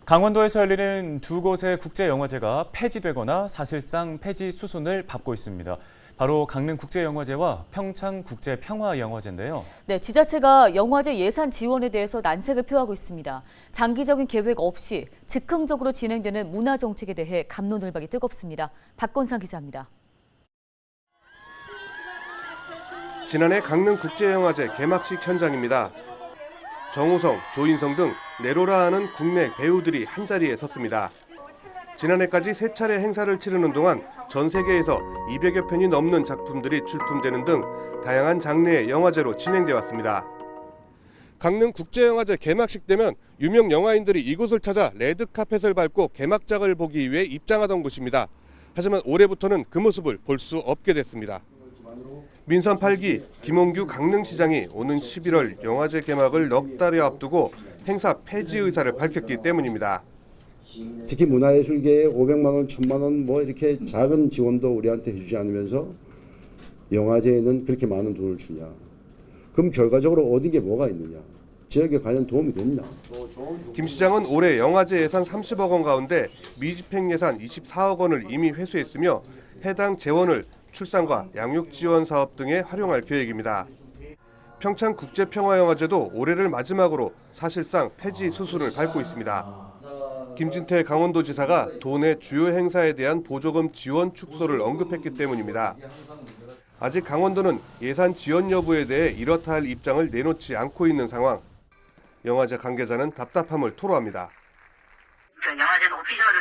강원도에서 열리는 두 곳의 국제영화제가 폐지되거나 사실상 폐지 수순을 밟고 있습니다. 바로 강릉국제영화제와 평창국제평화영화제인데요. 네, 지자체가 영화제 예산 지원에 대해서 난색을 표하고 있습니다. 장기적인 계획 없이 즉흥적으로 진행되는 문화정책에 대해 갑론을박이 뜨겁습니다. 박건상 기자입니다. 지난해 강릉국제영화제 개막식 현장입니다. 정우성, 조인성 등 내로라 하는 국내 배우들이 한자리에 섰습니다. 지난해까지 3차례 행사를 치르는 동안 전 세계에서 200여 편이 넘는 작품들이 출품되는 등 다양한 장르의 영화제로 진행돼 왔습니다. 강릉국제영화제 개막식 되면 유명 영화인들이 이곳을 찾아 레드카펫을 밟고 개막작을 보기 위해 입장하던 곳입니다. 하지만 올해부터는 그 모습을 볼 수 없게 됐습니다. 민선 8기 김홍규 강릉시장이 오는 11월 영화제 개막을 넉 달여 앞두고 행사 폐지 의사를 밝혔기 때문입니다. 특히 문화예술계에 500만 원, 1000만 원 뭐 이렇게 작은 지원도 우리한테 해주지 않으면서 영화제에는 그렇게 많은 돈을 주냐. 그럼 결과적으로 얻은 게 뭐가 있느냐. 지역에 과연 도움이 됐냐. 김 시장은 올해 영화제 예산 30억 원 가운데 미집행 예산 24억 원을 이미 회수했으며 해당 재원을 출산과 양육 지원 사업 등에 활용할 계획입니다. 평창국제평화영화제도 올해를 마지막으로 사실상 폐지 수순을 밟고 있습니다. 김진태 강원도지사가 도내 주요 행사에 대한 보조금 지원 축소를 언급했기 때문입니다. 아직 강원도는 예산 지원 여부에 대해 이렇다 할 입장을 내놓지 않고 있는 상황. 영화제 관계자는 답답함을 토로합니다. 영화제는 오피셜을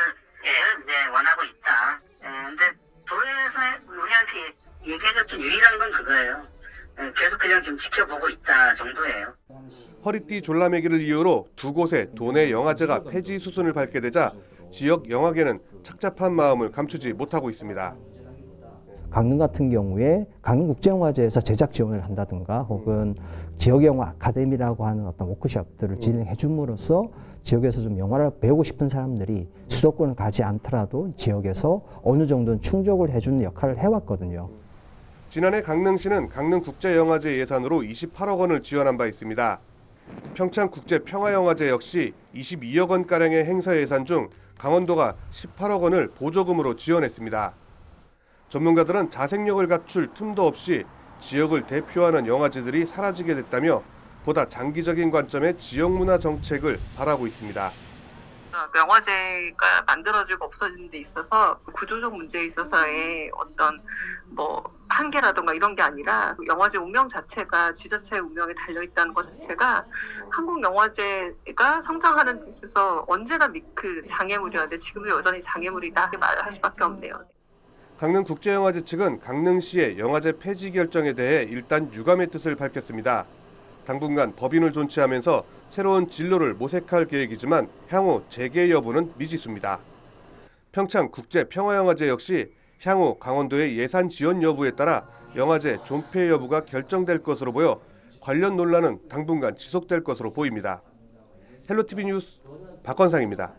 이제 원하고 있다. 근데 도에서 우리한테 얘기해줬던 유일한 건 그거예요. 계속 그냥 지금 지켜보고 있다 정도예요. 허리띠 졸라매기를 이유로 두 곳의 도내 영화제가 폐지 수순을 밟게 되자 지역 영화계는 착잡한 마음을 감추지 못하고 있습니다. 강릉 같은 경우에 강릉국제영화제에서 제작 지원을 한다든가 혹은 지역영화 아카데미라고 하는 어떤 워크숍들을 진행해 줌으로써 지역에서 좀 영화를 배우고 싶은 사람들이 수도권을 가지 않더라도 지역에서 어느 정도는 충족을 해주는 역할을 해왔거든요. 지난해 강릉시는 강릉국제영화제 예산으로 28억 원을 지원한 바 있습니다. 평창국제평화영화제 역시 22억 원가량의 행사 예산 중 강원도가 18억 원을 보조금으로 지원했습니다. 전문가들은 자생력을 갖출 틈도 없이 지역을 대표하는 영화제들이 사라지게 됐다며 보다 장기적인 관점의 지역문화 정책을 바라고 있습니다. 영화제가 만들어지고 없어지는 데 있어서 구조적 문제에 있어서의 어떤 한계라든가 이런 게 아니라 영화제 운명 자체가 지자체의 운명에 달려있다는 것 자체가 한국 영화제가 성장하는 데 있어서 언제나 그 장애물이었는데 지금도 여전히 장애물이다 이렇게 말을 할 수밖에 없네요. 강릉국제영화제 측은 강릉시의 영화제 폐지 결정에 대해 일단 유감의 뜻을 밝혔습니다. 당분간 법인을 존치하면서 새로운 진로를 모색할 계획이지만 향후 재개 여부는 미지수입니다. 평창국제평화영화제 역시 향후 강원도의 예산 지원 여부에 따라 영화제 존폐 여부가 결정될 것으로 보여 관련 논란은 당분간 지속될 것으로 보입니다. 헬로티비 뉴스 박건상입니다.